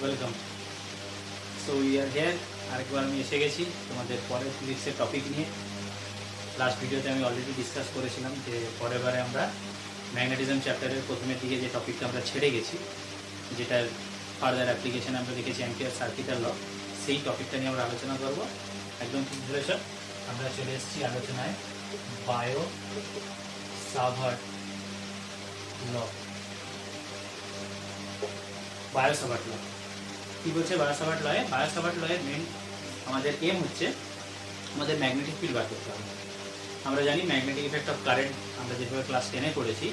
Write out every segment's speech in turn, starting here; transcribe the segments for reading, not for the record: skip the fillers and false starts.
Welcome. So we are here. আরেকবার আমি এসে গেছি তোমাদের পরের ফিজিক্সের টপিক নিয়ে। লাস্ট ভিডিওতে আমি অলরেডি ডিসকাস করেছিলাম যে পরের বারে আমরা ম্যাগনেটিজম চ্যাপ্টারের প্রথমের দিকে যে টপিকটা আমরা ছেড়ে গেছি, যেটার ফার্দার অ্যাপ্লিকেশন আমরা দেখেছি অ্যাম্পিয়ার সার্কিটের ল, সেই টপিকটা নিয়ে আমরা আলোচনা করব। একদম ঠিক ধরেছ, আমরা চলে এসেছি আলোচনায় বায়ো সাভার্ট ল। বায়ো সাভার্ট ল কী বলছে? বায়ো সাভার্ট লয়ে, বায়ো সাভার্ট লয়ের মেন আমাদের এম হচ্ছে আমাদের ম্যাগনেটিক ফিল্ড বার করতে হবে। আমরা জানি ম্যাগনেটিক ইফেক্ট অফ কারেন্ট, আমরা যেভাবে ক্লাস 10-এ পড়েছি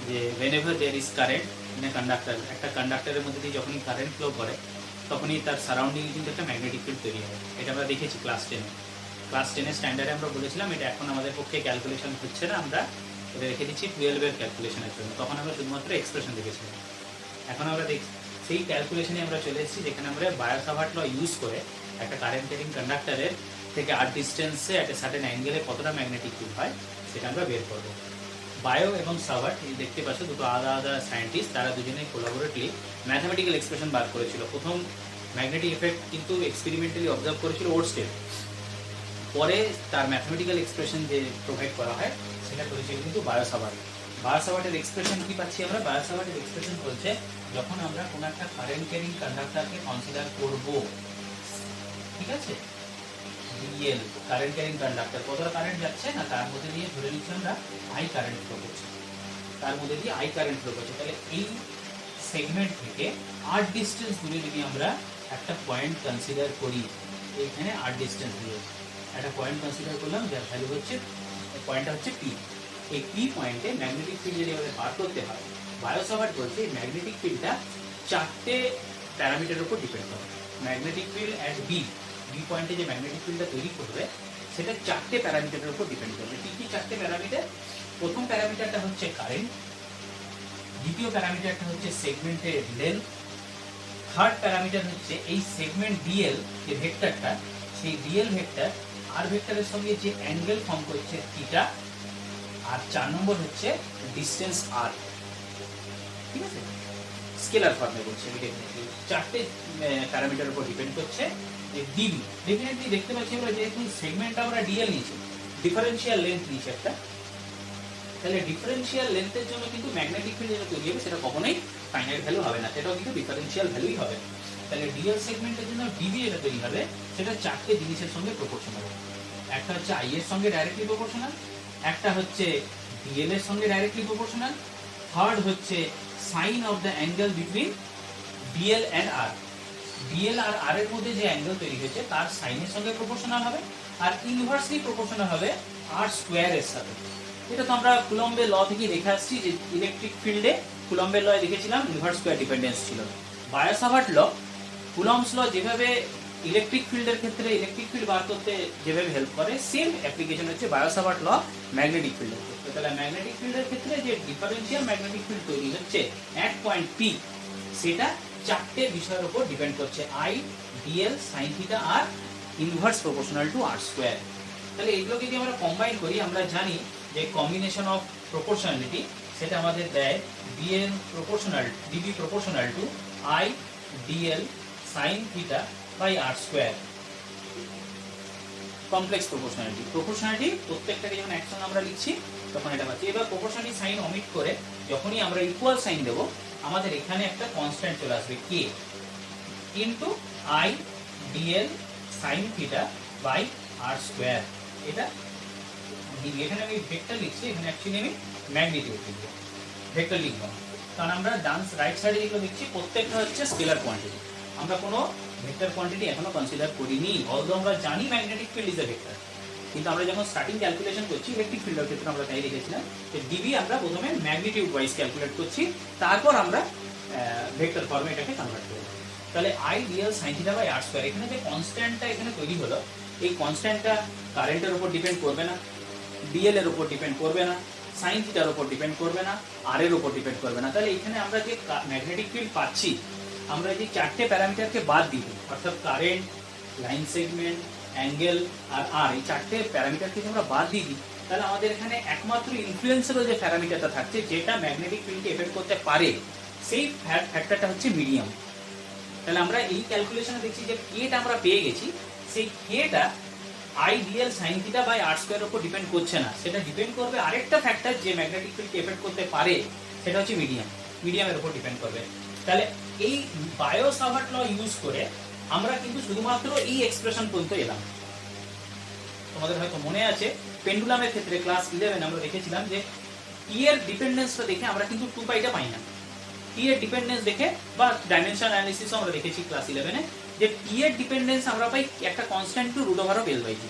যে whenever there is current in a conductor, একটা কন্ডাক্টরের মধ্যে দিয়ে যখনই কারেন্ট ফ্লো করে তখনই তার সারাউন্ডিংয়ে কিন্তু একটা ম্যাগনেটিক ফিল্ড তৈরি হয়। এটা আমরা দেখেছি ক্লাস 10-এ। ক্লাস 10-এর স্ট্যান্ডার্ডে আমরা বলেছিলাম এটা এখন আমাদের পক্ষে ক্যালকুলেশন হচ্ছে না, আমরা এটা রেখে দিচ্ছি 12-এর ক্যালকুলেশনের জন্য। তখন আমরা শুধুমাত্র এক্সপ্রেশন দেখেছিলাম। এখন আমরা সেই ক্যালকুলেশনে আমরা চলে এসেছি যেখানে আমরা বায়ো সাভার্ট ল ইউজ করে একটা কারেন্ট ক্যারিং কন্ডাক্টরের থেকে আর ডিস্টেন্সে একটা সার্টেন অ্যাঙ্গেলে কতটা ম্যাগনেটিক ফিল্ড হয় সেটা আমরা বের করবো। বায়ো এবং সাভার্ট, এই দেখতে পাচ্ছ দুটো আলাদা আলাদা সায়েন্টিস্ট, তারা দুজনেই কোলাবোরেটলি ম্যাথামেটিক্যাল এক্সপ্রেশন বার করেছিল। প্রথম ম্যাগনেটিক এফেক্ট কিন্তু এক্সপেরিমেন্টালি অবজার্ভ করেছিল ওরস্টেড, পরে তার ম্যাথামেটিক্যাল এক্সপ্রেশন যে প্রোভাইড করা হয় সেটা করেছিল কিন্তু বায়ো সাভার্ট। বায়ো সাভার্টের এক্সপ্রেশন কি পাচ্ছি আমরা? বায়ো সাভার্টের এক্সপ্রেশন বলছে যখন আমরা কোনো একটা কারেন্ট ক্যারিং কন্ডাক্টরকে কনসিডার করব, ঠিক আছে, ডিএল কারেন্ট ক্যারিং কন্ডাক্টর, কতটা কারেন্ট যাচ্ছে না তার মধ্যে দিয়ে ধরে নিচ্ছি আমরা আই কারেন্ট ফ্লো করছে, তার মধ্যে দিয়ে আই কারেন্ট ফ্লো করছে। তাহলে এই সেগমেন্ট থেকে আর ডিস্টেন্স দূরে যদি আমরা একটা পয়েন্ট কনসিডার করি, এইখানে আর ডিস্টেন্স দিয়ে একটা পয়েন্ট কনসিডার করলাম যার ভ্যালু হচ্ছে, পয়েন্টটা হচ্ছে পি। এই পি পয়েন্টে ম্যাগনেটিক ফিল্ড যদি আমাদের বার করতে হয়, বায়ো সাভার্ট বলছে এই ম্যাগনেটিক ফিল্ডটা 4টে প্যারামিটারের উপর ডিপেন্ড করে। ম্যাগনেটিক ফিল্ড অ্যাট বি পয়েন্টে যে ম্যাগনেটিক ফিল্ডটা তৈরি করবে সেটা 4টে প্যারামিটারের উপর ডিপেন্ড করবে। কি কি 4টে প্যারামিটার? প্রথম প্যারামিটারটা হচ্ছে কারেন্ট, দ্বিতীয় প্যারামিটারটা হচ্ছে সেগমেন্টের লেন্থ, থার্ড প্যারামিটার হচ্ছে এই সেগমেন্ট ডিএল যে ভেক্টরটা, সেই ডিএল ভেক্টর আর ভেক্টরের সঙ্গে যে অ্যাঙ্গেল ফর্ম করছে থিটা, আর 4 নম্বর হচ্ছে ডিস্টেন্স আর। ঠিক আছে, স্কেলার ফর্মে বলছে। ডেফিনেটলি 4টে প্যারামিটারের উপর ডিপেন্ড করছে যে ডিবি। ডেফিনেটলি দেখতে পাচ্ছি আমরা যেহেতু সেগমেন্টটা আমরা ডিএল নিয়েছি, ডিফারেন্সিয়াল লেন্থ নিয়েছি একটা, তাহলে ডিফারেন্সিয়াল লেন্থের জন্য কিন্তু ম্যাগনেটিক ফিল্ড যেটা তৈরি হবে সেটা কখনোই ফাইনাইট ভ্যালু হবে না, সেটাও কিন্তু ডিফারেন্সিয়াল ভ্যালুই হবে। তাহলে ডিএল সেগমেন্টের জন্য ডিবি যেটা তৈরি হবে সেটা 4টে জিনিসের সঙ্গে প্রপোর্শনাল। একটা হচ্ছে আই এর সঙ্গে ডাইরেক্টলি প্রপোর্শনাল, একটা হচ্ছে ডিএল এর সঙ্গে ডাইরেক্টলি প্রপোর্শনাল, থার্ড হচ্ছে sine of the angle between DL and R. DL আর আর এর মধ্যে যে অ্যাঙ্গেল তৈরি হয়েছে তার সাইনের সঙ্গে প্রপোর্শনাল হবে, আর ইনভার্সলি প্রপোর্শনাল হবে আর স্কোয়ার এর সাথে। এটা তো আমরা কুলম্বের ল থেকে দেখে আসছি যে ইলেকট্রিক ফিল্ডে কুলম্বের লয়ে দেখেছিলাম ইনভার্স স্কোয়ার ডিপেন্ডেন্স ছিল। বায়ো সাভার্ট ল, কুলম্বস ল যেভাবে ইলেকট্রিক ফিল্ডের ক্ষেত্রে ইলেকট্রিক ফিল্ড বার করতে যেভাবে হেল্প করে, সেম অ্যাপ্লিকেশন হচ্ছে বায়ো সাভার্ট ল ম্যাগনেটিক ফিল্ডের ক্ষেত্রে। তাহলে ম্যাগনেটিক ফিল্ডের ক্ষেত্রে যে ডিফারেন্সিয়াল ম্যাগনেটিক ফিল্ড তৈরি হচ্ছে অ্যাট পয়েন্ট পি, সেটা 4টে বিষয়ের উপর ডিপেন্ড করছে, আই, ডিএল, সাইন থিটা আর inverse proportional to r square. তাহলে এগুলোকে যদি আমরা কম্বাইন করি, আমরা জানি যে কম্বিনেশন অফ প্রপোর্শনালিটি সেটা আমাদের দেয় BL proportional, DB proportional to I DL sine theta by R square. Complex proportionality, proportionality প্রত্যেকটাকে যখন একসঙ্গে আমরা লিখছি তখন এটা পাচ্ছি। এবার প্রপোর্শনালিটি সাইন অমিট করে যখনই আমরা ইকুয়াল সাইন দেবো, আমাদের এখানে একটা কনস্ট্যান্ট চলে আসবে K into I DL sine theta by R square. এটা এখানে আমি ভেক্টর লিখছি, এখানে অ্যাকচুয়ালি আমি ম্যাগনিটিউড লিখবো, ভেক্টর লিখবো, কারণ আমরা রাইট সাইডে যেগুলো লিখছি প্রত্যেকটা হচ্ছে স্কেলার কোয়ান্টিটি। আমরা কোনো ভেক্টর কোয়ান্টিটি এখনো কনসিডার করিনি, অলদো আমরা জানি magnetic field is a vector, কিন্তু আমরা যখন স্টার্টিং ক্যালকুলেশন করছি ইলেকট্রিক ফিল্ডের ক্ষেত্রে আমরা তাই লিখেছিলাম যে ডিবি আমরা প্রথমে ম্যাগনিটিউড ওয়াইজ ক্যালকুলেট করছি, তারপর আমরা ভেক্টর ফর্মে এটাকে কনভার্ট করব। তাহলে I DL sine theta by R square, এখানে যে কনস্ট্যান্টটা এখানে তৈরি হলো, এই কনস্ট্যান্টটা কারেন্টের উপর ডিপেন্ড করবে না, ডিএল এর উপর ডিপেন্ড করবে না, সাইন থিটার উপর ডিপেন্ড করবে না, আর এর উপর ডিপেন্ড করবে না। তাহলে এখানে আমরা যে ম্যাগনেটিক ফিল্ড পাচ্ছি, আমরা যে 4টে প্যারামিটারকে বাদ দিই, অর্থাৎ কারেন্ট, লাইন সেগমেন্ট, অ্যাঙ্গেল আর আর, এই 4টে প্যারামিটারকে আমরা বাদ দিই, তাহলে আমাদের এখানে একমাত্র ইনফ্লুয়েন্সেরও যে প্যারামিটারটা থাকছে যেটা ম্যাগনেটিক ফিল্ডকে এফেক্ট করতে পারে, সেই ফ্যাক্টরটা হচ্ছে মিডিয়াম। তাহলে আমরা এই ক্যালকুলেশনে দেখছি যে কেটা আমরা পেয়ে গেছি, সেই কেটা I DL sine theta by R স্কোয়ারের উপর ডিপেন্ড করছে না, সেটা ডিপেন্ড করবে আরেকটা ফ্যাক্টর যে ম্যাগনেটিক ফিল্ডকে এফেক্ট করতে পারে, সেটা হচ্ছে মিডিয়ামের উপর ডিপেন্ড করবে। তাহলে এই বায়ো-সাভার্ট ল ইউজ করে আমরা কিন্তু শুধুমাত্র এই এক্সপ্রেশন পর্যন্ত এলাম। তোমাদের হয়তো মনে আছে পেন্ডুলামের ক্ষেত্রে ক্লাস 11 আমরা দেখেছিলাম যে টি এর ডিপেন্ডেন্সটা দেখে আমরা কিন্তু 2 পাইটা পাই না। টি এর ডিপেন্ডেন্স দেখে বা ডাইমেনশন অ্যানালিসিস আমরা দেখেছি ক্লাস 11 এ যে টি এর ডিপেন্ডেন্স আমরা পাই একটা কনস্ট্যান্ট টু √L/G।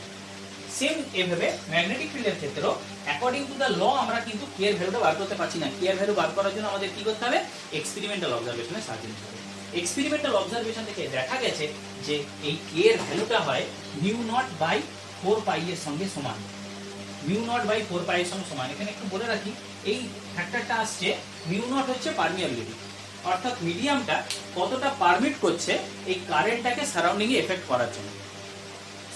সেম এভাবে ম্যাগনেটিক ফিল্ডের ক্ষেত্রেও অ্যাকর্ডিং টু দ্য ল আমরা কিন্তু কে এর ভ্যালুটা বার করতে পারছি না। কে এর ভ্যালু বার করার জন্য আমাদের কি করতে হবে? এক্সপেরিমেন্টাল অবজারভেশনে সাহায্য নিতে হবে। এক্সপেরিমেন্টাল অবজারভেশন থেকে দেখা গেছে যে এই কে এর ভ্যালুটা হয় μ0/4π এর সঙ্গে সমান। μ0/4π এর সঙ্গে সমান। এখানে একটু বলে রাখি, এই ফ্যাক্টরটা আসছে μ0 হচ্ছে পারমিয়াবিলিটি, অর্থাৎ মিডিয়ামটা কতটা পারমিট করছে এই কারেন্টটাকে সারাউন্ডিং এ এফেক্ট করার জন্য।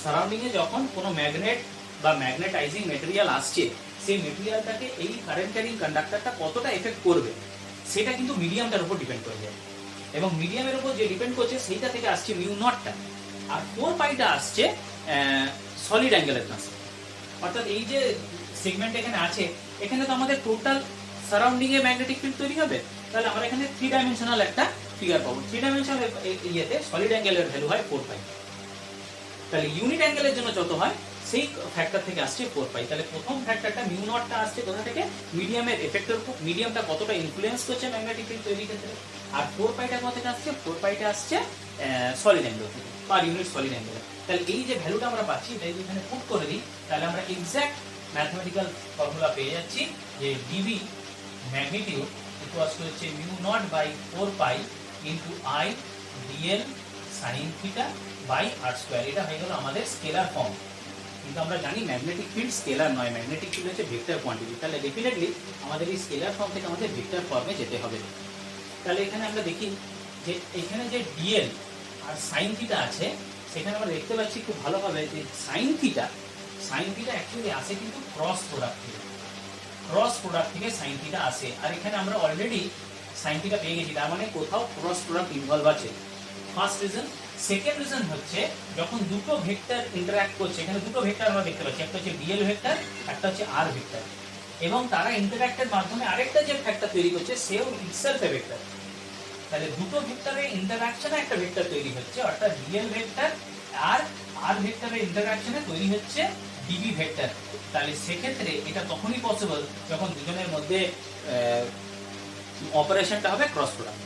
সারাউন্ডিং এ যখন কোনো ম্যাগনেট বা ম্যাগনেটাইজিং মেটেরিয়াল আসছে, সেই মেটেরিয়ালটাকে এই কারেন্ট ক্যারিং কন্ডাক্টরটা কতটা এফেক্ট করবে সেটা কিন্তু মিডিয়ামটার উপর ডিপেন্ড করে যায়। এবং মিডিয়ামের উপর যে ডিপেন্ড করছে সেইটা থেকে আসছে μ0টা, আর 4πটা আসছে সলিড অ্যাঙ্গেলের কাছে। অর্থাৎ এই যে সেগমেন্ট এখানে আছে, এখানে তো আমাদের টোটাল সারাউন্ডিং এ ম্যাগনেটিক ফিল্ড তৈরি হবে। তাহলে আমরা এখানে 3 ডাইমেনশনাল একটা ফিগার পাবো। 3 ডাইমেনশনাল ইয়েতে সলিড অ্যাঙ্গেলের ভ্যালু হয় 4π। তাহলে ইউনিট অ্যাঙ্গেলের জন্য যত হয় সেই ফ্যাক্টর থেকে আসছে 4π। তাহলে প্রথম ফ্যাক্টরটা μ0টা আসছে কোথা থেকে? মিডিয়ামের এফেক্টের উপর, মিডিয়ামটা কতটা ইনফ্লুয়েন্স করছে ম্যাগনেটিক ফিল্ড তৈরির ক্ষেত্রে। আর 4πটা কোথা থেকে আসছে? 4πটা আসছে সলিড অ্যাঙ্গেল থেকে, পার ইউনিট সলিড অ্যাঙ্গেল। তাহলে এই যে ভ্যালুটা আমরা পাচ্ছি, এটা যদি এখানে পুট করে দিই, তাহলে আমরা এক্সাক্ট ম্যাথমেটিক্যাল ফর্মুলা পেয়ে যাচ্ছি যে ডিবি ম্যাগনিটিউড ইকুয়ালস টু হচ্ছে μ0/4π into I DL sine theta by R square. এটা হয়ে গেল আমাদের স্কেলার ফর্ম। কিন্তু আমরা জানি ম্যাগনেটিক ফিল্ড স্কেলার নয়, ম্যাগনেটিক ফিল্ড হচ্ছে ভেক্টর কোয়ান্টিটি। তাহলে ডেফিনেটলি আমাদের এই স্কেলার ফর্ম থেকে আমাদের ভেক্টর ফর্মে যেতে হবে। তাহলে এখানে আমরা দেখি যে এখানে যে ডিএল আর সাইন থিটা আছে, সেখানে আমরা দেখতে পাচ্ছি খুব ভালোভাবে যে সাইন থিটা অ্যাকচুয়ালি আসে কিন্তু ক্রস প্রোডাক্ট থেকে সাইন থিটা আসে। আর এখানে আমরা অলরেডি সাইন থিটা পেয়ে গেছি, তার মানে কোথাও ক্রস প্রোডাক্ট ইনভলভ আছে। First reason. সেকেন্ড রিজন হচ্ছে যখন দুটো ভেক্টর ইন্টারঅ্যাক্ট করছে, এখানে দুটো ভেক্টর আমরা দেখতে পাচ্ছি, একটা হচ্ছে ডিএল ভেক্টর, একটা হচ্ছে আর ভেক্টর, এবং তারা ইন্টারঅ্যাক্টের মাধ্যমে আরেকটা যে ভেক্টর তৈরি করছে সেও ইটসেলফ এ ভেক্টর। তাহলে দুটো ভেক্টরের ইন্টারঅ্যাকশনে একটা ভেক্টর তৈরি হচ্ছে, অর্থাৎ ডিএল ভেক্টর আর আর ভেক্টরের ইন্টারঅ্যাকশনে তৈরি হচ্ছে ডিবি ভেক্টর। তাহলে সেক্ষেত্রে এটা তখনই পসিবল যখন দুজনের মধ্যে অপারেশনটা হবে ক্রস প্রোডাক্ট।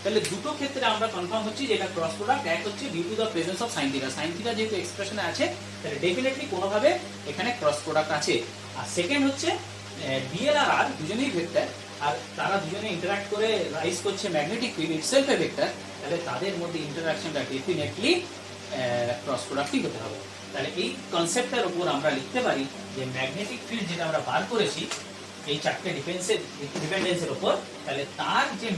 তাহলে দুটো ক্ষেত্রে আমরা কনফার্ম হচ্ছি যে এটা ক্রস প্রোডাক্ট। এক হচ্ছে due to the presence of sine theta. Sine theta যেহেতু এক্সপ্রেশনে আছে, তাহলে ডেফিনেটলি কোনোভাবে এখানে ক্রস প্রোডাক্ট আছে। আর সেকেন্ড হচ্ছে ডিএল আর আর দুজনেই ভেক্টর, আর তারা দুজনে ইন্টারঅ্যাক্ট করে রাইজ করছে ম্যাগনেটিক ফিল্ড ইটসেলফ এ ভেক্টর। তাহলে তাদের মধ্যে ইন্টারঅ্যাকশনটা ডেফিনেটলি ক্রস প্রোডাক্টই হতে হবে। তাহলে এই কনসেপ্টের উপর আমরা লিখতে পারি যে ম্যাগনেটিক ফিল্ড যেটা আমরা বার করেছি এই চারটে ডিপেন্ডেন্সের উপর, তাহলে তার যে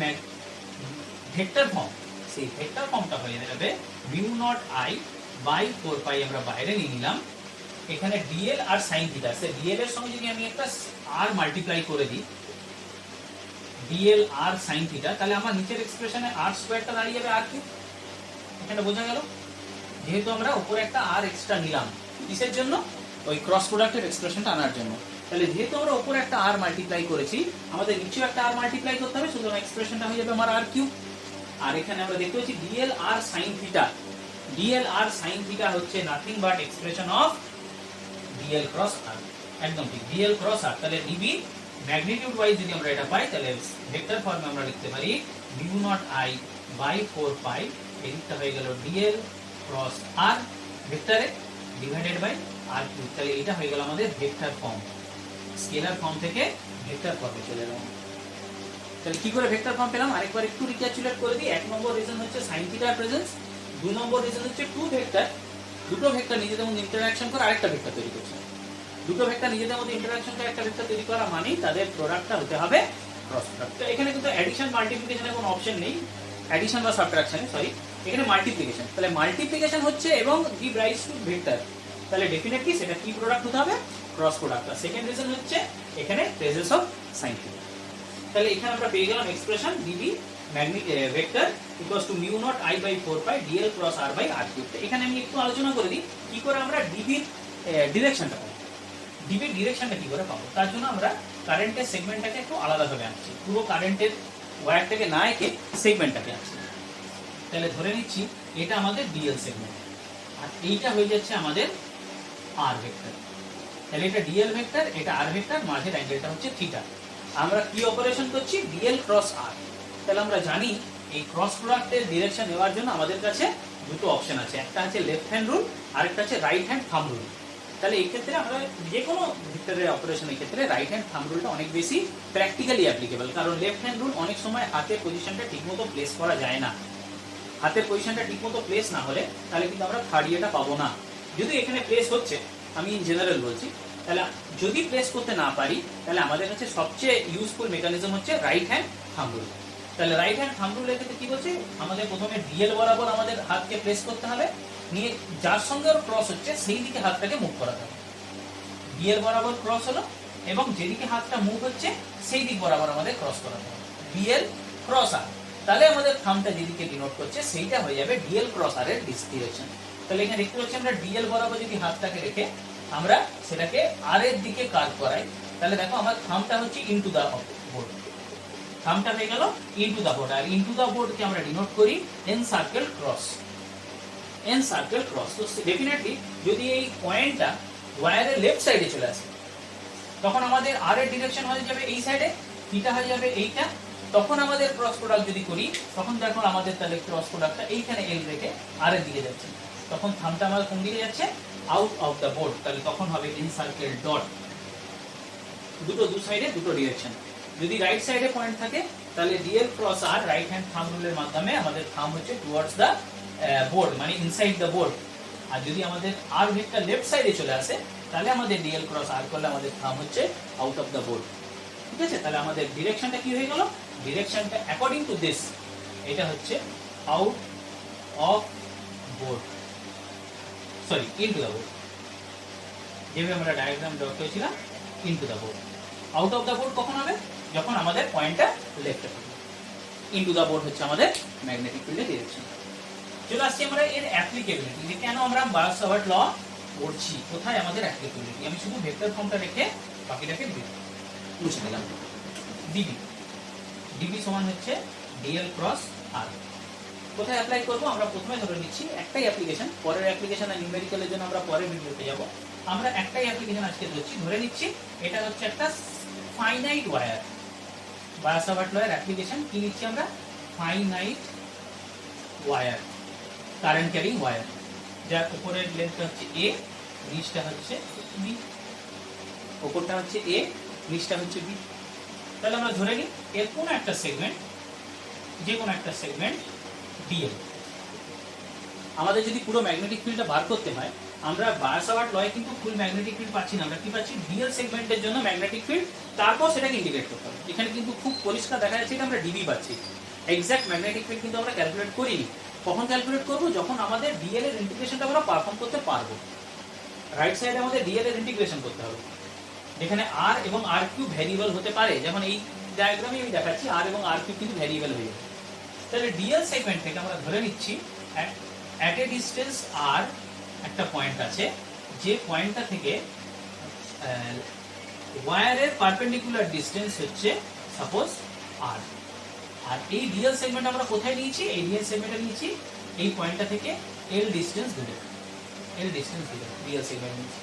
ভেক্টর ফর্ম, সেই ভেক্টর ফর্মটা হয়ে যাবে μ0I/4π। আমরা বাইরে নিয়ে নিলাম, এখানে ডিএল আর সাইন থিটা, সে ডিএল এর সঙ্গে যদি আমি একটা আর মাল্টিপ্লাই করে দিই, ডিএল আর সাইন থিটা, তাহলে আমার নিচের এক্সপ্রেশনে আর স্কয়ারটা দাঁড়িয়ে যাবে আর কিউব। এখানে বোঝা গেল, যেহেতু আমরা উপরে একটা আর এক্সট্রা নিলাম, কিসের জন্য? ওই ক্রস প্রোডাক্টের এক্সপ্রেশনটা আনার জন্য। তাহলে যেহেতু আমরা উপরে একটা আর মাল্টিপ্লাই করেছি, আমাদের নিচেও একটা আর মাল্টিপ্লাই করতে হবে, সুতরাং এক্সপ্রেশনটা হয়ে যাবে আমার আর কিউব। আর এখানে আমরা দেখতে পাচ্ছি DL R sine theta, DL R sine theta হচ্ছে nothing but expression of DL cross R. একদম ঠিক, ডিএল ক্রস আর। তাহলে ডিবি ম্যাগনিটিউড ওয়াইজ যদি আমরা এটা পাই, তাহলে ভেক্টর ফর্মে আমরা লিখতে পারি μ0I/4π, এদিকটা হয়ে গেল ডিএল ক্রস আর ভেক্টরে ডিভাইডেড বাই আর কিউব। তাহলে এটা হয়ে গেল আমাদের ভেক্টর ফর্ম। স্কেলার ফর্ম থেকে ভেক্টর ফর্মে চলে গেলাম। তাহলে কি করে ভেক্টর ফর্ম পেলাম আরেকবার একটু রিক্যাপচুলেট করে দিই। এক নম্বর রিজন হচ্ছে সাইন থিটার প্রেজেন্স, দুই নম্বর রিজন হচ্ছে দুটো ভেক্টর নিজেদের মধ্যে ইন্টারঅ্যাকশন করে আরেকটা ভেক্টর তৈরি করছে। দুটো ভেক্টর নিজেদের মধ্যে ইন্টারঅ্যাকশন করে একটা ভেক্টর তৈরি করা মানেই তাদের প্রোডাক্টটা হতে হবে ক্রস প্রোডাক্ট। তো এখানে কিন্তু অ্যাডিশন মাল্টিপ্লিকেশনের কোনো অপশন নেই, অ্যাডিশন বা সাবট্রাকশনে, সরি, এখানে মাল্টিপ্লিকেশন। তাহলে মাল্টিপ্লিকেশন হচ্ছে এবং গিভ রাইজ টু ভেক্টর, তাহলে ডেফিনেটলি সেটা কি প্রোডাক্ট হতে হবে? Cross product. আর সেকেন্ড রিজন হচ্ছে এখানে প্রেজেন্স অফ সাইন থিটা। তাহলে এখানে আমরা পেয়ে গেলাম expression dB vector equals to mu naught I by 4 pi dl cross r by R cube. এখানে আমি একটু আলোচনা করে দিই কি করে আমরা ডিবির ডিরেকশনটা পাবো। ডিবির ডিরেকশনটা কি করে পাবো, তার জন্য আমরা কারেন্টের সেগমেন্টটাকে একটু আলাদাভাবে আনছি, পুরো কারেন্টের ওয়্যারটাকে না এঁকে সেগমেন্টটাকে আনছি। তাহলে ধরে নিচ্ছি এটা আমাদের ডিএল সেগমেন্ট, আর এইটা হয়ে যাচ্ছে আমাদের আর ভেক্টর। তাহলে এটা ডিএল ভেক্টর, এটা আর ভেক্টর, মাঝের অ্যাঙ্গেলটা হচ্ছে থিটা। আমরা কি অপারেশন করছি, ডিএল ক্রস আর। তাহলে আমরা জানি এই ক্রস প্রোডাক্টের ডিরেকশন নেওয়ার জন্য আমাদের কাছে দুটো অপশন আছে, একটা আছে লেফট হ্যান্ড রুল আর একটা আছে রাইট হ্যান্ড থাম্ব রুল। তাহলে এই ক্ষেত্রে আমরা যে কোনো ভেক্টরের অপারেশনের ক্ষেত্রে রাইট হ্যান্ড থাম্ব রুলটা অনেক বেশি প্র্যাকটিক্যালি অ্যাপ্লিকেবল, কারণ লেফট হ্যান্ড রুল অনেক সময় হাতের পজিশনটা ঠিকমতো প্লেস করা যায় না। হাতের পজিশনটা ঠিকমতো প্লেস না হলে তাহলে কিন্তু আমরা থার্ড ইয়েটা পাবো না। যদি এখানে প্লেস হচ্ছে, আমি ইন জেনারেল বলছি, তাহলে যদি প্লেস করতে না পারি তাহলে আমাদের কাছে সবচেয়ে ইউজফুল মেকানিজম হচ্ছে রাইট হ্যান্ড থাম্ব রুল। তাহলে রাইট হ্যান্ড থাম্ব রুলের ক্ষেত্রে কি বলছে, আমাদের প্রথমে ডিএল বরাবর আমাদের হাতকে প্লেস করতে হবে, নিয়ে যার সঙ্গে ওর ক্রস হচ্ছে সেই দিকে হাতটাকে মুভ করাতে হবে। ডিএল বরাবর ক্রস হলো এবং যেদিকে হাতটা মুভ হচ্ছে সেই দিক বরাবর আমাদের ক্রস করাতে হবে, ডিএল ক্রস আর। তাহলে আমাদের থাম্বটা যেদিকে ডিনোট করছে সেইটা হয়ে যাবে ডিএল ক্রস আর এর ডিরেকশন। তাহলে এখানে দেখতে পাচ্ছি আমরা ডিএল বরাবর যদি হাতটাকে রেখে আমরা সেটাকে আর এর দিকে কার্ভ করাই, তাহলে দেখো আমার থাম্বটা হচ্ছে ইনটু দা বোর্ড, থাম্বটা হয়ে গেল ইনটু দা বোর্ড, আর ইনটু দা বোর্ডকে আমরা ডিনোট করি an circle cross, an circle cross. তো ডেফিনেটলি যদি এই পয়েন্টটা ওয়্যারের লেফট সাইডে চলে আসে তখন আমাদের আর এর ডিরেকশন হয়ে যাবে এই সাইডে, থিটা হয়ে যাবে এইটা। তখন আমাদের ক্রস প্রোডাক্ট যদি করি তখন দেখো আমাদের তাহলে ক্রস প্রোডাক্টটা এইখানে এল রেখে আর এর দিকে যাচ্ছে, তখন থাম্বটা আমাদের কোন দিকে যাচ্ছে, আউট অফ দা বোর্ড। তাহলে তখন হবে ইন সার্কেল ডট, দুটো দু সাইডে দুটো ডিরেকশন। যদি রাইট সাইডে পয়েন্ট থাকে তাহলে ডিএল ক্রস আর রাইট হ্যান্ড থাম্ব রুলের মাধ্যমে আমাদের থাম্ব হচ্ছে টুয়ার্ডস দা বোর্ড, মানে ইনসাইড দা বোর্ড। আর যদি আমাদের আর ভেক্টর লেফট সাইডে চলে আসে তাহলে আমাদের ডিএল ক্রস আর করলে আমাদের থাম্ব হচ্ছে আউট অফ দা বোর্ড। ঠিক আছে, তাহলে আমাদের ডিরেকশনটা কি হয়ে গেল, ডিরেকশনটা অ্যাকর্ডিং টু দিস এটা হচ্ছে out of board, sorry into the board. যেভাবে আমরা ডায়াগ্রাম ড্র করেছিলাম into the board. Out of the board কখন হবে, যখন আমাদের পয়েন্টটা লেফটে হবে। ইনটু দা বোর্ড হচ্ছে আমাদের ম্যাগনেটিক ফিল্ডের ডিরেকশন। চলে আসছি আমরা এর অ্যাপ্লিকেবিলিটি, যে কেন আমরা বায়োট-সাভার্ট ল পড়ছি, কোথায় আমাদের অ্যাপ্লিকেবিলিটি। আমি শুধু ভেক্টর ফর্মটা রেখে বাকিটাকে মুছে নিলাম। ডিবি, ডিবি সমান হচ্ছে ডিএল ক্রস আর। কোথায় অ্যাপ্লাই করবো, আমরা প্রথমে ধরে নিচ্ছি একটাই অ্যাপ্লিকেশন, পরের অ্যাপ্লিকেশন আর নিউমেরিক্যালের জন্য আমরা পরের ভিডিওতে যাব। আমরা একটাই অ্যাপ্লিকেশন আজকে ধরছি, ধরে নিচ্ছি এটা হচ্ছে একটা ফাইনাইট ওয়্যার। বায়োট-সাভার্ট ল এর অ্যাপ্লিকেশন কি নিচ্ছি আমরা, finite wire, current carrying wire, যার উপরের লেন্থটা হচ্ছে এ, নিচটা হচ্ছে বি, উপরটা হচ্ছে এ, নিচটা হচ্ছে বি। তাহলে আমরা ধরে নিই এর কোন একটা সেগমেন্ট, যে কোনো একটা সেগমেন্ট ডিএল। আমাদের যদি পুরো ম্যাগনেটিক ফিল্ডটা বার করতে হয়, আমরা বায়োট-সাভার্ট লয়ে কিন্তু ফুল ম্যাগনেটিক ফিল্ড পাচ্ছি না, আমরা কি পাচ্ছি, ডিএল সেগমেন্টের জন্য ম্যাগনেটিক ফিল্ড, তারপর সেটাকে ইন্টিগ্রেট করতে হবে। এখানে কিন্তু খুব পরিষ্কার দেখা যাচ্ছে যে আমরা ডিবি পাচ্ছি, এক্সাক্ট ম্যাগনেটিক ফিল্ড কিন্তু আমরা ক্যালকুলেট করিনি। কখন ক্যালকুলেট করব, যখন আমাদের ডিএল এর ইন্টিগ্রেশনটা আমরা পারফর্ম করতে পারবো। রাইট সাইডে আমাদের ডিএল এর ইন্টিগ্রেশন করতে হবে, যেখানে আর এবং আর কিউব ভ্যারিয়েবল হতে পারে, যেমন এই ডায়াগ্রামে আমি দেখাচ্ছি আর এবং আর কিউব কিন্তু ভ্যারিয়েবল হয়ে যাবে। তাহলে ডিএল সেগমেন্ট থেকে আমরা ধরে নিচ্ছি অ্যাট এ ডিস্টেন্স আর একটা পয়েন্ট আছে, যে পয়েন্টটা থেকে ওয়্যারের পারপেন্ডিকুলার ডিস্টেন্স হচ্ছে সাপোজ আর। আর এই ডিএল সেগমেন্ট আমরা কোথায় নিয়েছি, এই ডিএল সেগমেন্টে নিয়েছি এই পয়েন্টটা থেকে এল ডিস্টেন্স দূরে, এল ডিস্টেন্স দূরে ডিএল সেগমেন্ট নিয়েছি।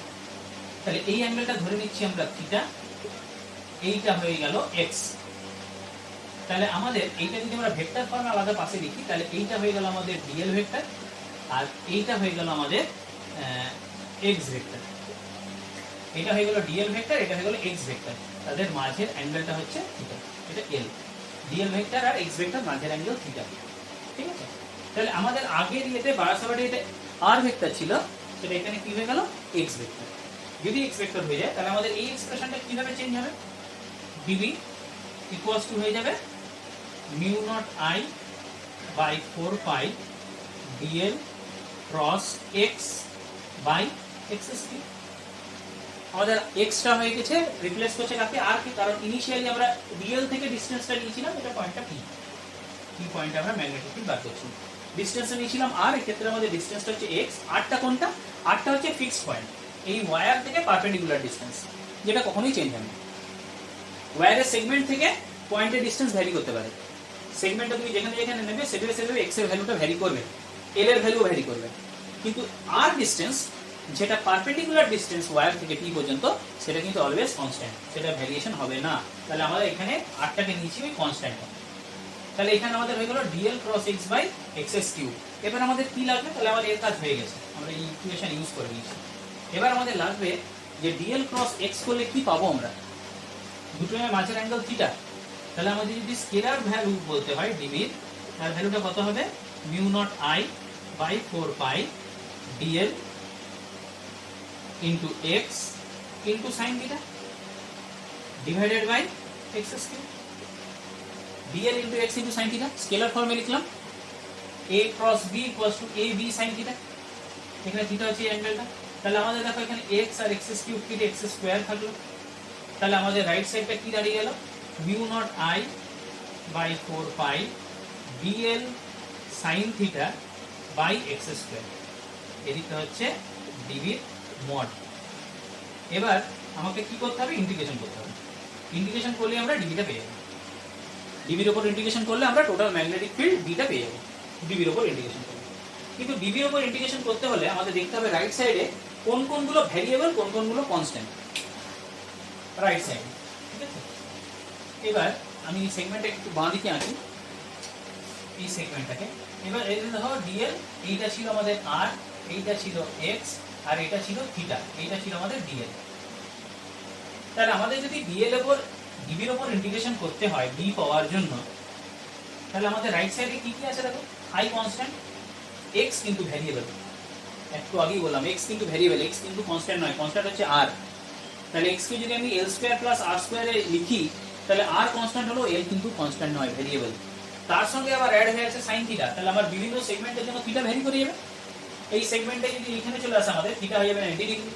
তাহলে এই অ্যাঙ্গেলটা ধরে নিচ্ছি আমরা থিটা, এইটা হয়ে গেল এক্স। তাহলে আমাদের এইটা যদি আমরা ভেক্টর ফর্মে আলাদা পাশে লিখি, তাহলে এইটা হয়ে গেল আমাদের ডিএল ভেক্টর, আর এইটা হয়ে গেল আমাদের এক্স ভেক্টর। এটা হয়ে গেল ডিএল ভেক্টর, এটা হয়ে গেল এক্স ভেক্টর, তাদের মাঝের অ্যাঙ্গেলটা হচ্ছে থিটা, এটা এল। ডিএল ভেক্টর আর এক্স ভেক্টর মাঝের অ্যাঙ্গেল থিটা। ঠিক আছে, তাহলে আমাদের আগের ইয়েতে বায়োট-সাভার্টে এটা আর ভেক্টর ছিল, সেটা এখানে কি হয়ে গেল এক্স ভেক্টর। যদি এক্স ভেক্টর হয়ে যায় তাহলে আমাদের এই এক্সপ্রেশনটা কিভাবে চেঞ্জ হবে, ডিবি ইকুয়ালস টু হয়ে যাবে mu naught I by 4 pi dl cross x by x square. আমাদের এক্সটা হয়ে গেছে, রিপ্লেস করছে কাকে, আর কি, কারণ ইনিশিয়ালি আমরা ডিএল থেকে ডিসটেন্সটা নিয়েছিলাম, এটা পয়েন্টটা পি, পি পয়েন্টে আমরা ম্যাগনেটিক ফিল্ড বার করছি। ডিসটেন্সটা নিয়েছিলাম আর, এক্ষেত্রে আমাদের ডিসটেন্সটা হচ্ছে এক্স। আরটা কোনটা? আরটা হচ্ছে ফিক্সড পয়েন্ট, এই ওয়্যার থেকে পারপেন্ডিকুলার ডিসটেন্স, যেটা কখনোই চেঞ্জ হয় না। ওয়্যারের সেগমেন্ট থেকে পয়েন্টের ডিসটেন্স ভ্যারি করতে পারে। সেগমেন্টটা তুমি যেখানে যেখানে নেবে সেভাবে সেভাবে এক্স এর ভ্যালুটা ভ্যারি করবে, এল এর ভ্যালুও ভ্যারি করবে। কিন্তু আর ডিসটেন্স, যেটা পারপেন্ডিকুলার ডিসটেন্স ওয়্যার থেকে পি পর্যন্ত, সেটা কিন্তু অলওয়েজ কনস্ট্যান্ট, সেটা ভ্যারিয়েশন হবে না। তাহলে আমাদের এখানে আরটাকে নিয়েছি ওই কনস্ট্যান্ট। তাহলে এখানে আমাদের হয়ে গেল DL cross x by x s cube. এবার আমাদের কি লাগবে? তাহলে আমাদের এর কাজ হয়ে গেছে, আমরা এই ইকুয়েশন ইউজ করে নিয়েছি। এবার আমাদের লাগবে যে ডিএল ক্রস এক্স করলে কি পাবো আমরা? দুটোর মাঝের অ্যাঙ্গেল থিটা। তাহলে আমাদের যদি স্কেলার ভ্যালু বলতে হয় ডিবির, তার ভ্যালুটা কত হবে? Mu naught I by 4 pi dl into x into sine theta divided by x square. Dl into x into sine theta scalar ফর্মে লিখলাম, a cross b equals to a b sine theta. এখানে theta হচ্ছে অ্যাঙ্গেলটা। তাহলে আমাদের দেখো এখানে x আর এক্স কিউব কেটে এক্স স্কয়ার থাকলো। তাহলে আমাদের রাইট সাইডটা কি দাঁড়িয়ে গেল? Mu naught I by 4 pi dl sine theta by x square. এদিকটা হচ্ছে ডিবির মড। এবার আমাকে কি করতে হবে? ইন্টিগ্রেশন করতে হবে। ইন্টিগ্রেশন করলে আমরা ডিবিটা পেয়ে যাবো। ডিবির উপর ইন্টিগ্রেশন করলে আমরা টোটাল ম্যাগনেটিক ফিল্ড ডিটা পেয়ে যাবো ডিবির উপর ইন্টিগ্রেশন করলে। কিন্তু ডিবির উপর ইন্টিগ্রেশন করতে হলে আমাদের দেখতে হবে রাইট সাইডে কোন কোনগুলো ভ্যারিয়েবল, কোন কোনগুলো কনস্ট্যান্ট। রাইট সাইড, ঠিক আছে? এবার আমি এই সেগমেন্টটা একটু বাঁ দিকে আঁকি, এই সেগমেন্টটাকে। এবার এই দেখো ডিএল, এইটা ছিল আমাদের আর, এইটা ছিল এক্স, আর এটা ছিল থিটা, এইটা ছিল আমাদের ডিএল। তাহলে আমাদের যদি ডিএল এর উপর ডিবির উপর ইন্টিগ্রেশন করতে হয় ডি পাওয়ার জন্য, তাহলে আমাদের রাইট সাইডে কি কি আছে দেখো? আই কনস্ট্যান্ট, এক্স কিন্তু ভ্যারিয়েবল। একটু আগেই বললাম এক্স কিন্তু ভ্যারিয়েবল, এক্স কিন্তু কনস্ট্যান্ট নয়, কনস্ট্যান্ট হচ্ছে আর। তাহলে এক্স কে যদি আমি এল স্কয়ার প্লাস আর স্কয়ারে লিখি, তাহলে আর কনস্ট্যান্ট হলো, এল কিন্তু কনস্ট্যান্ট নয়, ভ্যারিয়েবল। তার সঙ্গে আবার অ্যাড হয়ে আছে সাইন থিটা। তাহলে আমার বিভিন্ন সেগমেন্টের জন্য থিটা ভ্যারি করে যাবে। এই সেগমেন্টে যদি এখানে চলে আসে আমাদের থিটা হয়ে যাবে 90 ডিগ্রি।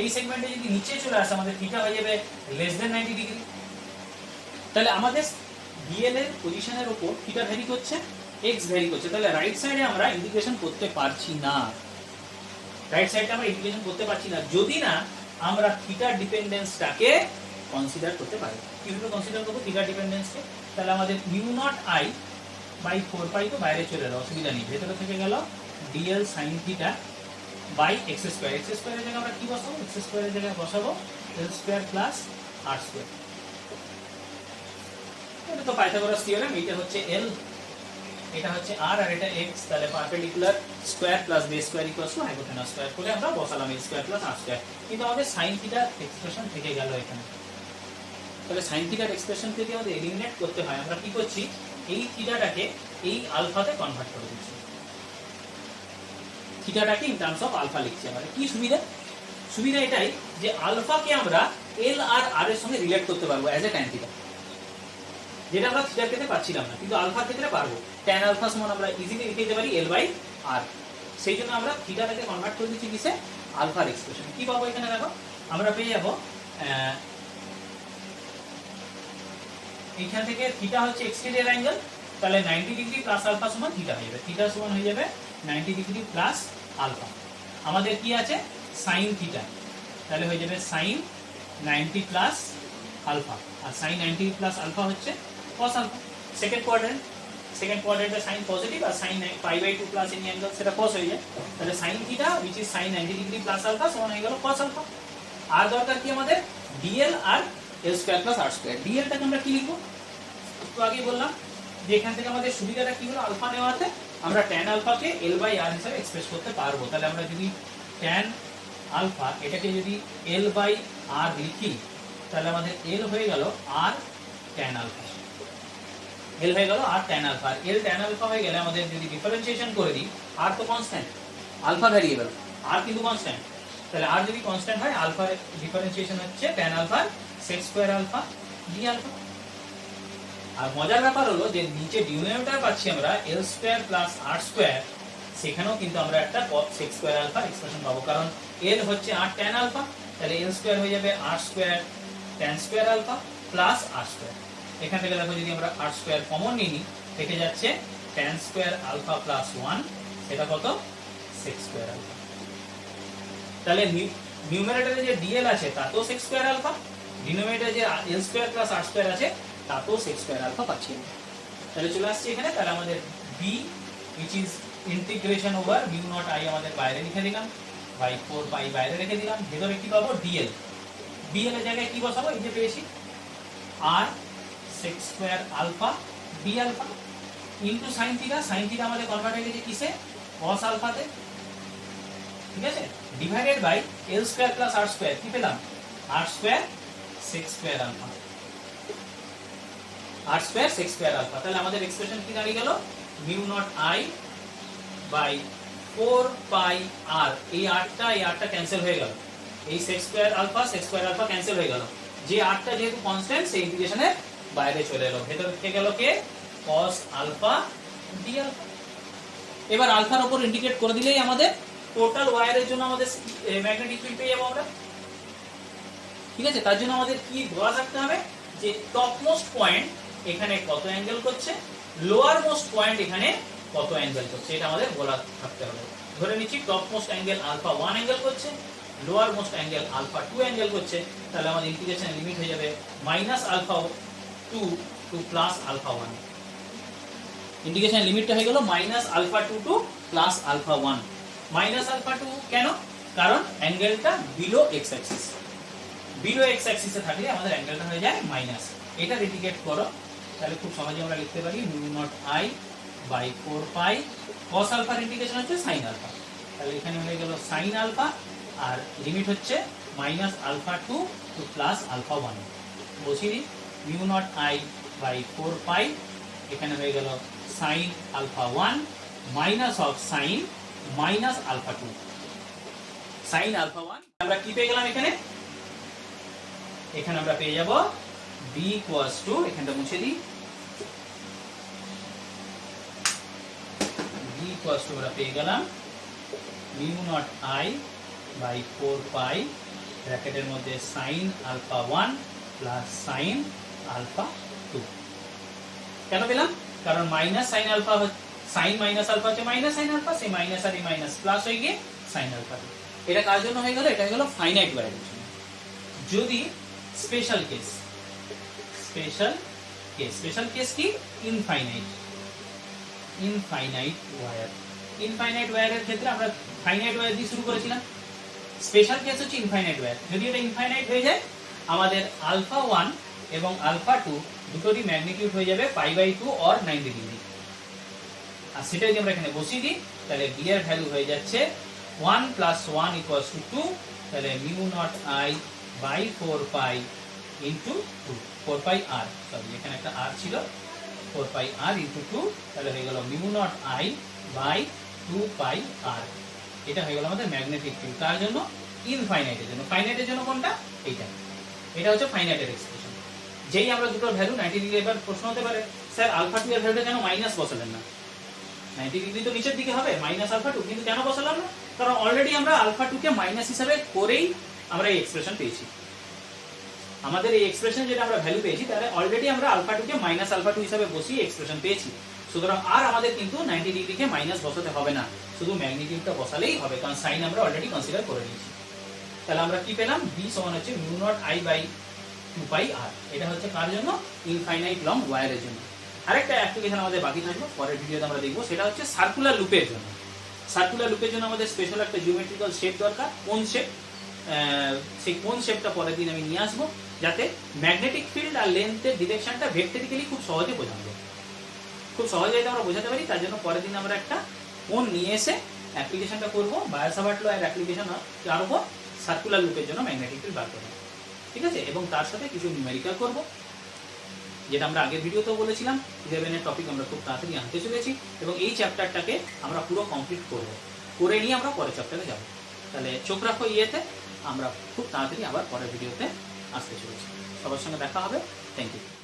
এই সেগমেন্টে যদি নিচে চলে আসে আমাদের থিটা হয়ে যাবে লেস দেন 90 ডিগ্রি। তাহলে আমাদের ডিএল এর পজিশনের উপর থিটা ভ্যারি করছে, এক্স ভ্যারি করছে। তাহলে রাইট সাইডে আমরা ইন্টিগ্রেশন করতে পারছি না, রাইট সাইডে আমরা ইন্টিগ্রেশন করতে পারছি না যদি না আমরা থিটা ডিপেন্ডেন্সটাকে কনসিডার করতে পারি। কিভাবে কনসিডার করব থিটা ডিপেন্ডেন্সকে? তাহলে আমাদের mu naught I by 4 pi তো বাইরে চলে এলো, অসুবিধা নেই, ভেতরে থেকে গেল dl sine theta by x square. X স্কয়ারের জায়গায় আমরা কি বসাবো? এক্স স্কয়ারের জায়গায় বসাবো l square plus r square. এটা তো পাইথাগোরাস থিওরেম। এটা হচ্ছে এল, এটা হচ্ছে আর, আর এটা এক্স। তাহলে perpendicular square plus base square equals to hypotenuse square করে আমরা বসালাম এল স্কয়ার প্লাস আর স্কয়ার। কিন্তু আমাদের সাইন থিটার এক্সপ্রেশন থেকে গেল এখানে। তাহলে সাইন থিটার এক্সপ্রেশন থেকে আমাদের এলিমিনেট করতে হয়। আমরা কি করছি? এই থিটাটাকে এই আলফাতে কনভার্ট করে দিচ্ছি, থিটাটাকে ইন টার্মস অফ আলফা লিখছি। আমাদের কি সুবিধা? সুবিধা এটাই যে আলফাকে আমরা এল আর আর এর সঙ্গে রিলেট করতে পারবো অ্যাজ এ ট্যান থিটা, যেটা আমরা থিটার ক্ষেত্রে পাচ্ছিলাম না, কিন্তু আলফার ক্ষেত্রে পারবো। ট্যান আলফা সমান আমরা ইজিলি লিখে দিতে পারি এল বাই আর। সেই জন্য আমরা থিটাটাকে কনভার্ট করে দিচ্ছি কিসে? আলফার এক্সপ্রেশন। কি পাবো এখানে দেখো? আমরা পেয়ে যাবো এইখান থেকে থিটা হচ্ছে এক্সটেরিয়র অ্যাঙ্গেল, তাহলে 90 ডিগ্রি প্লাস আলফা সমান থিটা হয়ে যাবে। থিটা সমান হয়ে যাবে 90 ডিগ্রি প্লাস আলফা। আমাদের কি আছে? সাইন থিটা, তাহলে হয়ে যাবে সাইন 90 প্লাস আলফা। আর সাইন 90 প্লাস আলফা হচ্ছে cos alpha. Second quadrant, second কোয়াড্রেন্টে সাইন পজিটিভ আর sine pi by 2 plus any angle সেটা cos হয়ে যায়। তাহলে sine theta which is sin 90 degree plus alpha সমান হয়ে গেল cos আলফা। আর দরকার কি আমাদের? ডিএল আর l square plus r square. ডিএলটাকে আমরা কি লিখবো? একটু আগেই বললাম যে এখান থেকে আমাদের সুবিধাটা কি হলো? আলফা নেওয়াতে আমরা ট্যান আলফাকে এল বাই আর হিসেবে এক্সপ্রেস করতে পারবো। তাহলে আমরা যদি ট্যান আলফা এটাকে যদি এল বাই আর লিখি, তাহলে আমাদের এল হয়ে গেল আর ট্যান আলফা, এল হয়ে গেল আর ট্যান আলফা। এল ট্যান আলফা হয়ে গেলে আমাদের যদি ডিফারেন্সিয়েশন করে দিই, আর তো কনস্ট্যান্ট, আলফা ভ্যারিয়েবল, আর কিন্তু কনস্ট্যান্ট। তাহলে আর যদি কনস্ট্যান্ট হয়, আলফার ডিফারেন্সিয়েশন হচ্ছে tan alpha sec square alpha d alpha. আর মজার ব্যাপার হলো যে নিচে ডিনোমিনেটর পাচ্ছি আমরা l square plus r square, সেখানেও কিন্তু আমরা একটা cos sec square alpha expression পাবো, কারণ এল হচ্ছে আর ট্যান আলফা। তাহলে এল স্কয়ার হয়ে যাবে r square tan square alpha plus r square. এখান থেকে দেখো যদি আমরা আর স্কয়ার কমন নিই, থেকে যাচ্ছে tan স্কয়ার আলফা প্লাস 1, এটা কত sec স্কয়ার আলফা। তাহলে নিউমারেটরে যে dl আছে তাতেও sec স্কয়ার আলফা, ডিনোমিনেটরে যে l square plus r square আছে তাতেও sec স্কয়ার আলফা পাচ্ছি। তাহলে চলে আসছে এখানে, তাহলে আমাদের b which is integration over mu naught i আমাদের বাইরে লিখে দিলাম, বাই 4 পাই বাইরে রেখে দিলাম, ভেতরে কি পাবো dl, dl এর জায়গায় কি বসাবো, এই যে পেয়েছি r sec square alpha d alpha into sin theta, sin theta আমাদের কনভার্ট হয়ে গেছে কিসে, cos আলফাতে, ঠিক আছে, divided by l square plus r square, কি পেলাম r square sec square alpha, r square sec square alpha. তাহলে আমাদের এক্সপ্রেশন কি দাঁড়িয়ে গেল, mu naught i by 4 pi r, এই rটা ক্যান্সেল হয়ে গেল, এই sec স্কয়ার আলফা ক্যান্সেল হয়ে গেল, যে rটা যেহেতু কনস্ট্যান্ট সেই ইন্টিগ্রেশনের বাইরে চলে এলো, ভেতর থেকে গেল কে cos আলফা d আলফা। এবার আলফার উপর ইন্টিগ্রেট করে দিলেই আমাদের টোটাল ওয়্যারের জন্য আমাদের ম্যাগনেটিক ফিল্ড পেয়ে যাবো আমরা, ঠিক আছে। তার জন্য আমাদের কি বলা থাকতে হবে, যে টপ মোস্ট পয়েন্ট এখানে কত অ্যাঙ্গেল করছে, লোয়ার মোস্ট পয়েন্ট এখানে কত অ্যাঙ্গেল করছে, এটা আমাদের বলা থাকতে হবে। ধরে নিচ্ছি top most angle alpha 1 angle করছে, lower most angle alpha 2 angle করছে, তাহলে আমাদের ইন্টিগ্রেশন লিমিট হয়ে যাবে minus alpha 2 to plus alpha 1, integration লিমিটটা হয়ে গেল minus alpha 2 to plus alpha 1। Minus alpha 2 কেন, কারণ অ্যাঙ্গেলটা below x axis, below x অ্যাক্সিসে থাকলে আমাদের অ্যাঙ্গেলটা হয়ে যায় মাইনাস, এটা ইন্টিগ্রেট করো, তাহলে খুব সহজে আমরা লিখতে পারি mu naught i by 4 pi cos আলফার ইন্টিগ্রেশন হচ্ছে sin আলফা, তাহলে এখানে হয়ে গেল sin আলফা, আর লিমিট হচ্ছে minus alpha 2 to plus alpha 1, বসিয়ে দিই mu naught i by 4 pi, এখানে হয়ে গেল sin alpha 1 minus of sin minus alpha 2, sin alpha 1 আমরা কি পেয়ে গেলাম এখানে, এখানে আমরা পেয়ে যাব b ইকুয়ালস টু, এখানটা মুছে দিই, b ইকুয়ালস টু আমরা পেয়ে গেলাম mu naught i by 4 pi ব্র্যাকেটের মধ্যে sin alpha 1 plus sin alpha 2। কেন পেলাম, কারণ minus sin alpha, sin minus alpha হচ্ছে মাইনাস sin আলফা, সেই মাইনাস আর এই মাইনাস প্লাস হয়ে গিয়ে sin আলফা। এটা কার জন্য হয়ে গেল, এটা হয়ে গেল ফাইনাইট ওয়্যারের জন্য। যদি স্পেশাল কেস কি ইনফাইনাইট ওয়্যারের ক্ষেত্রে আমরা ফাইনাইট ওয়্যার দিয়ে শুরু করেছিলাম, স্পেশাল কেস হচ্ছে ইনফাইনাইট ওয়্যার। যদি এটা ইনফাইনাইট হয়ে যায়, আমাদের আলফা 1 এবং আলফা 2 দুটোরই ম্যাগনিটিউড হয়ে যাবে পাই বাই 2 অর 90 ডিগ্রি, আর সেটা যদি আমরা এখানে বসিয়ে দিই, তাহলে b এর ভ্যালু হয়ে যাচ্ছে 1 প্লাস 1 ইকুয়ালস টু 2, তাহলে mu naught i by 4 pi into 2, 4 pi r, sorry এখানে একটা r ছিল, 4 পাই r ইন্টু 2, তাহলে হয়ে গেল mu naught i by 2 pi r। এটা হয়ে গেল আমাদের ম্যাগনেটিক ফিল্ড, তার জন্য ইনফাইনাইটের জন্য। ফাইনাইটের জন্য কোনটা, এইটা, এটা হচ্ছে ফাইনাইটের এক্সপ্রেশন। যেই আমরা দুটোর ভ্যালু 90 ডিগ্রি, এবার প্রশ্ন হতে পারে স্যার আলফা 2 এর ভ্যালুটা কেন মাইনাস বসালেন না, 90 ডিগ্রি তো নিচের দিকে হবে, মাইনাস আলফা 2 কিন্তু কেন বসালাম না, কারণ অলরেডি আমরা আলফা 2 কে মাইনাস হিসাবে করেই আমরা এই এক্সপ্রেশন পেয়েছি। আমাদের এই এক্সপ্রেশন যেটা আমরা ভ্যালু পেয়েছি, তাহলে অলরেডি আমরা আলফা 2 কে মাইনাস আলফা 2 হিসাবে বসিয়ে এক্সপ্রেশন পেয়েছি, সুতরাং আর আমাদের কিন্তু 90 ডিগ্রিকে মাইনাস বসাতে হবে না, শুধু ম্যাগনিটিউডটা বসালেই হবে, কারণ সাইন আমরা অলরেডি কনসিডার করে নিয়েছি। তাহলে আমরা কি পেলাম, b সমান হচ্ছে mu naught i by 2 pi r। এটা হচ্ছে কার জন্য, ইনফাইনাইট লং ওয়্যারের জন্য। আরেকটা অ্যাপ্লিকেশন আমাদের বাকি থাকলো, পরের ভিডিওতে আমরা দেখবো, সেটা হচ্ছে সার্কুলার লুপের জন্য। সার্কুলার লুপের জন্য আমাদের স্পেশাল একটা জিওমেট্রিক্যাল শেপ দরকার, কোন শেপ, সেই কোন শেপটা পরের দিন আমি নিয়ে আসবো, যাতে ম্যাগনেটিক ফিল্ড আর লেন্থের ডিরেকশনটা ভেক্টরিক্যালি খুব সহজে বোঝানো যায়, খুব সহজে এটা আমরা বোঝাতে পারি। তার জন্য পরের দিন আমরা একটা কোন নিয়ে এসে অ্যাপ্লিকেশনটা করবো, বায়োসাভার্ট ল এর অ্যাপ্লিকেশন করব সার্কুলার লুপের জন্য ম্যাগনেটিক ফিল্ড বার করবো, ঠিক আছে। এবং তার সাথে কিছু নিউমেরিক্যাল করবো, যেটা আমরা আগের ভিডিওতেও বলেছিলাম। 11 এর টপিক আমরা খুব তাড়াতাড়ি আনতে চলেছি, এবং এই চ্যাপ্টারটাকে আমরা পুরো কমপ্লিট করবো, করে নিয়ে আমরা পরের চ্যাপ্টারে যাব। তাহলে চোখ রাখো ইয়েতে, আমরা খুব তাড়াতাড়ি আবার পরের ভিডিওতে আসতে চলেছি। সবার সঙ্গে দেখা হবে। Thank you.